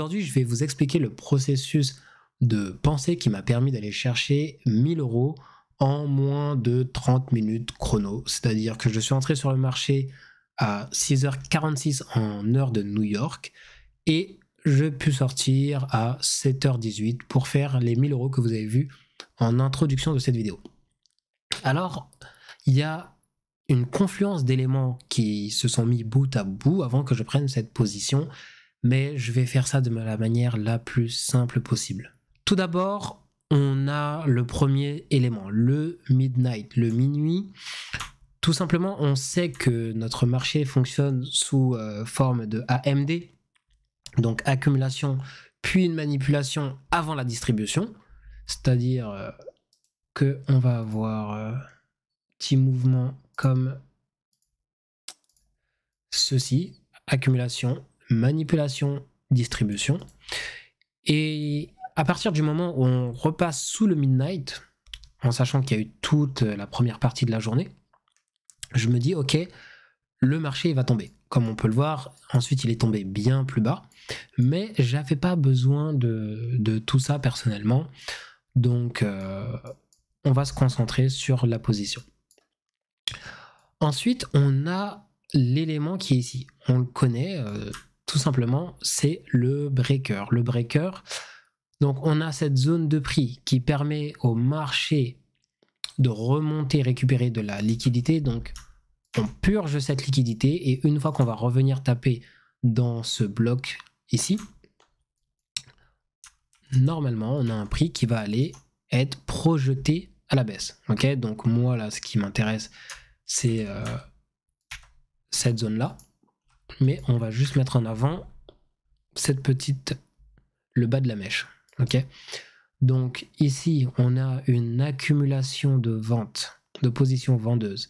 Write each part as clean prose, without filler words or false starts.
Aujourd'hui, je vais vous expliquer le processus de pensée qui m'a permis d'aller chercher 1000 € en moins de 30 minutes chrono. C'est-à-dire que je suis entré sur le marché à 6h46 en heure de New York et je pu sortir à 7h18 pour faire les 1000 € que vous avez vus en introduction de cette vidéo. Alors, il y a une confluence d'éléments qui se sont mis bout à bout avant que je prenne cette position, mais je vais faire ça de la manière la plus simple possible. Tout d'abord, on a le premier élément, le midnight, le minuit. Tout simplement, on sait que notre marché fonctionne sous forme de AMD, donc accumulation puis une manipulation avant la distribution, c'est-à-dire qu'on va avoir petit mouvement comme ceci, accumulation, manipulation, distribution. Et à partir du moment où on repasse sous le midnight, en sachant qu'il y a eu toute la première partie de la journée, je me dis ok, le marché va tomber. Comme on peut le voir, ensuite il est tombé bien plus bas, mais j'avais pas besoin de tout ça personnellement, donc on va se concentrer sur la position. Ensuite, on a l'élément qui est ici. On le connaît, tout simplement, c'est le breaker. Le breaker, donc on a cette zone de prix qui permet au marché de remonter, récupérer de la liquidité. Donc, on purge cette liquidité et une fois qu'on va revenir taper dans ce bloc ici, normalement, on a un prix qui va aller être projeté à la baisse. Ok, donc moi, là, ce qui m'intéresse, c'est cette zone-là. Mais on va juste mettre en avant cette petite, le bas de la mèche. Ok, donc ici, on a une accumulation de ventes, de positions vendeuses,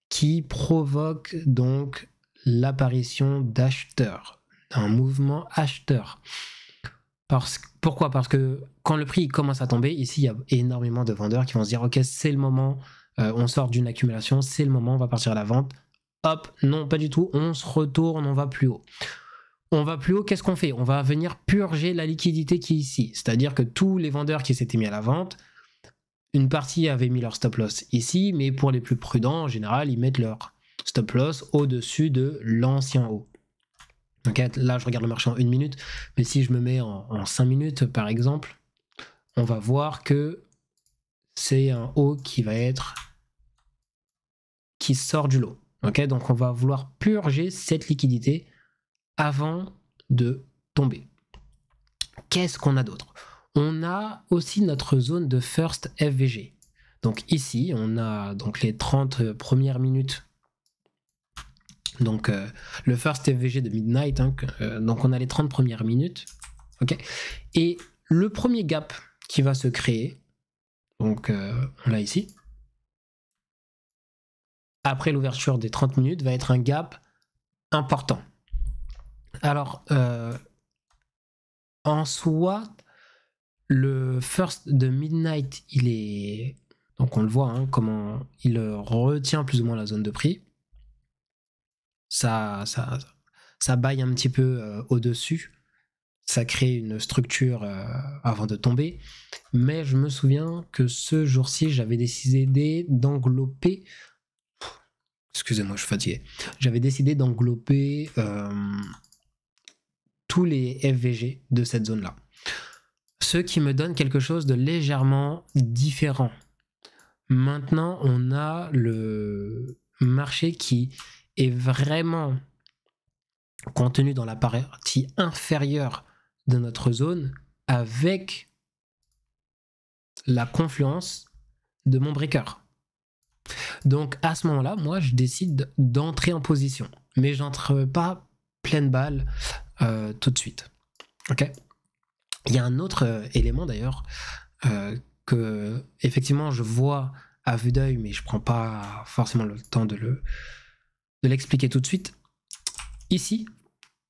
qui provoque donc l'apparition d'acheteurs, d'un mouvement acheteur. Pourquoi ? Parce que quand le prix commence à tomber, ici, il y a énormément de vendeurs qui vont se dire « Ok, c'est le moment, on sort d'une accumulation, c'est le moment, on va partir à la vente. » Hop, non, pas du tout, on se retourne, on va plus haut. On va plus haut, qu'est-ce qu'on fait ? On va venir purger la liquidité qui est ici. C'est-à-dire que tous les vendeurs qui s'étaient mis à la vente, une partie avait mis leur stop loss ici, mais pour les plus prudents, en général, ils mettent leur stop loss au-dessus de l'ancien haut. Donc là, je regarde le marché en 1 minute, mais si je me mets en 5 minutes, par exemple, on va voir que c'est un haut qui sort du lot. Okay, donc on va vouloir purger cette liquidité avant de tomber. Qu'est-ce qu'on a d'autre ? On a aussi notre zone de first FVG. Donc ici, on a donc les 30 premières minutes. Donc le first FVG de midnight. Donc on a les 30 premières minutes. Okay, et le premier gap qui va se créer, donc on l'a ici, après l'ouverture des 30 minutes, va être un gap important. Alors, en soi, le first de midnight, il est... Donc on le voit, comment il retient plus ou moins la zone de prix. Ça baille un petit peu au-dessus. Ça crée une structure avant de tomber. Mais je me souviens que ce jour-ci, j'avais décidé d'englober... Excusez-moi, je suis fatigué. J'avais décidé d'englober tous les FVG de cette zone-là. Ce qui me donne quelque chose de légèrement différent. Maintenant, on a le marché qui est vraiment contenu dans la partie inférieure de notre zone avec la confluence de mon breaker. Donc à ce moment-là, moi je décide d'entrer en position, mais j'entre pas pleine balle tout de suite. Ok. Il y a un autre élément d'ailleurs que effectivement je vois à vue d'œil, mais je prends pas forcément le temps de l'expliquer tout de suite. Ici,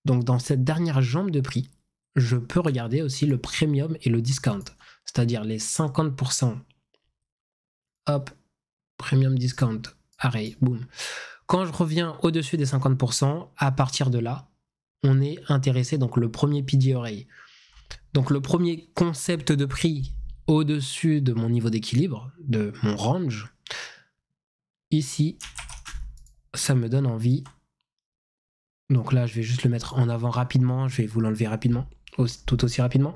donc dans cette dernière jambe de prix, je peux regarder aussi le premium et le discount, c'est-à-dire les 50%. Hop. Premium discount, array, boum. Quand je reviens au-dessus des 50%, à partir de là, on est intéressé, donc le premier PD array, Donc le premier concept de prix au-dessus de mon niveau d'équilibre, de mon range, ici, ça me donne envie. Donc là, je vais juste le mettre en avant rapidement, je vais vous l'enlever rapidement, tout aussi rapidement.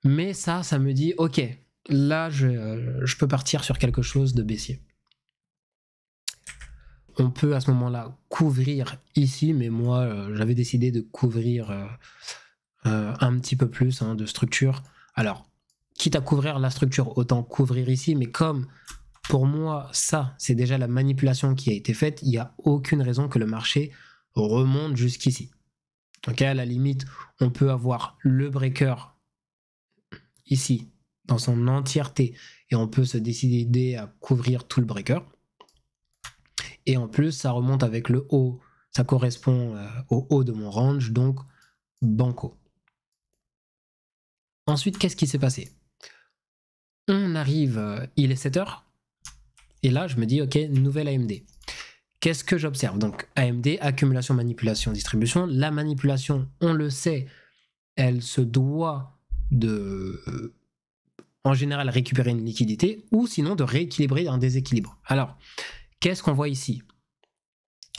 Mais ça me dit, ok, là, je peux partir sur quelque chose de baissier. On peut à ce moment-là couvrir ici, mais moi, j'avais décidé de couvrir un petit peu plus de structure. Alors, quitte à couvrir la structure, autant couvrir ici, mais comme pour moi, ça, c'est déjà la manipulation qui a été faite, il n'y a aucune raison que le marché remonte jusqu'ici. Ok, à la limite, on peut avoir le breaker ici, dans son entièreté, et on peut se décider à couvrir tout le breaker. Et en plus, ça remonte avec le haut, ça correspond au haut de mon range, donc banco. Ensuite, qu'est-ce qui s'est passé? On arrive, il est 7h, et là, je me dis, ok, nouvelle AMD. Qu'est-ce que j'observe? Donc, AMD, accumulation, manipulation, distribution. La manipulation, on le sait, elle se doit de, en général, récupérer une liquidité, ou sinon de rééquilibrer un déséquilibre. Alors, qu'est-ce qu'on voit ici?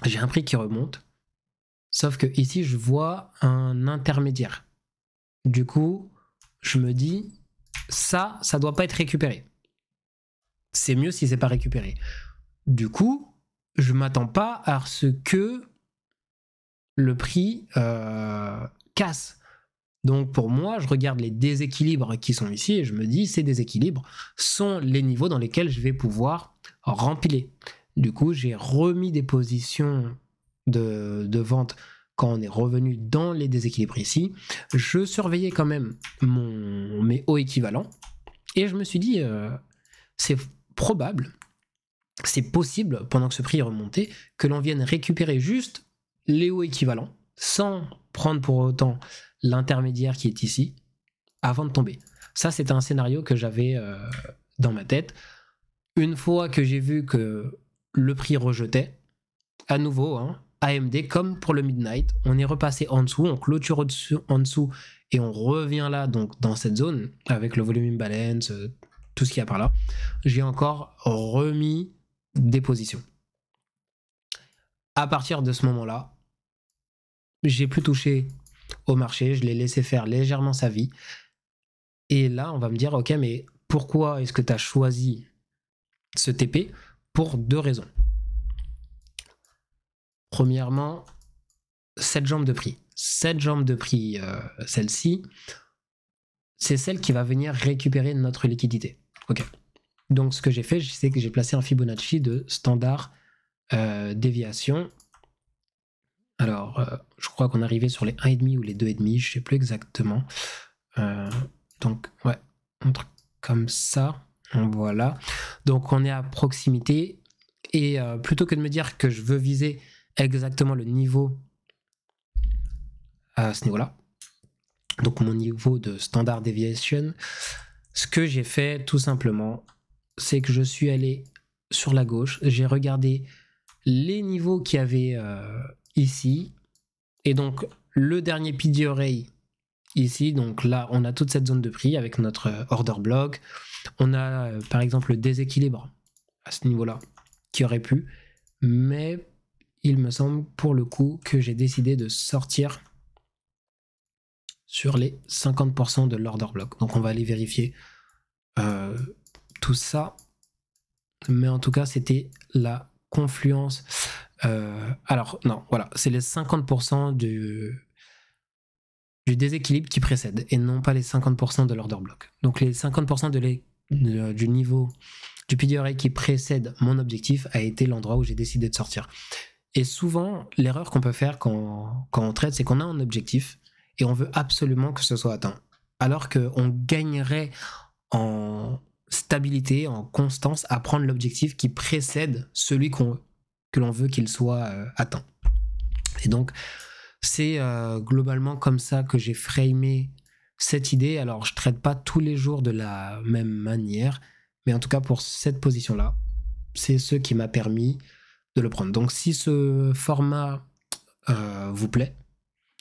J'ai un prix qui remonte, sauf que ici, je vois un intermédiaire. Du coup, je me dis, ça doit pas être récupéré. C'est mieux si c'est pas récupéré. Du coup, je m'attends pas à ce que le prix casse. Donc pour moi, je regarde les déséquilibres qui sont ici et je me dis, ces déséquilibres sont les niveaux dans lesquels je vais pouvoir rempiler. Du coup, j'ai remis des positions de vente quand on est revenu dans les déséquilibres ici. Je surveillais quand même mes hauts équivalents et je me suis dit, c'est probable, c'est possible, pendant que ce prix est remonté, que l'on vienne récupérer juste les hauts équivalents sans prendre pour autant l'intermédiaire qui est ici avant de tomber. Ça, c'était un scénario que j'avais dans ma tête. Une fois que j'ai vu que le prix rejetait, à nouveau, AMD, comme pour le Midnight, on est repassé en dessous, on clôture en dessous et on revient là, donc dans cette zone, avec le volume imbalance, tout ce qu'il y a par là. J'ai encore remis des positions. À partir de ce moment-là, j'ai plus touché au marché, je l'ai laissé faire légèrement sa vie. Et là, on va me dire, ok, mais pourquoi est-ce que tu as choisi ce TP? Pour deux raisons. Premièrement, cette jambe de prix. Cette jambe de prix, celle-ci, c'est celle qui va venir récupérer notre liquidité. Ok. Donc ce que j'ai fait, c'est que j'ai placé un Fibonacci de standard déviation. Alors, je crois qu'on arrivait sur les 1,5 ou les 2,5, je ne sais plus exactement. Donc, ouais, un truc comme ça. Voilà. Donc, on est à proximité. Et plutôt que de me dire que je veux viser exactement le niveau à ce niveau-là, donc mon niveau de standard deviation, ce que j'ai fait tout simplement, c'est que je suis allé sur la gauche, j'ai regardé les niveaux qu'il y avait ici, et donc le dernier pilier oreille ici, donc là on a toute cette zone de prix avec notre order block, on a par exemple le déséquilibre à ce niveau-là qui aurait pu, mais il me semble pour le coup que j'ai décidé de sortir sur les 50% de l'order block. Donc on va aller vérifier tout ça, mais en tout cas c'était la confluence. Alors non, voilà, c'est les 50% du déséquilibre qui précède et non pas les 50% de l'order block. Donc les 50% du niveau du PDRA qui précède mon objectif a été l'endroit où j'ai décidé de sortir. Et souvent, l'erreur qu'on peut faire quand on trade, c'est qu'on a un objectif et on veut absolument que ce soit atteint. Alors qu'on gagnerait en stabilité, en constance, à prendre l'objectif qui précède celui que l'on veut qu'il soit atteint. Et donc, c'est globalement comme ça que j'ai framé cette idée. Alors, je ne trade pas tous les jours de la même manière, mais en tout cas, pour cette position-là, c'est ce qui m'a permis de le prendre. Donc, si ce format vous plaît,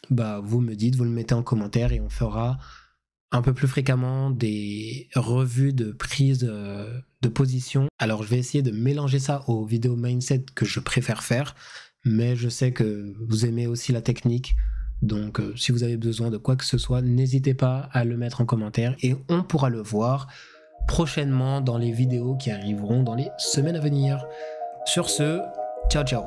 bah, vous me dites, vous le mettez en commentaire et on fera un peu plus fréquemment des revues de prise de position. Alors je vais essayer de mélanger ça aux vidéos mindset que je préfère faire, mais je sais que vous aimez aussi la technique, donc si vous avez besoin de quoi que ce soit, n'hésitez pas à le mettre en commentaire et on pourra le voir prochainement dans les vidéos qui arriveront dans les semaines à venir. Sur ce, ciao ciao.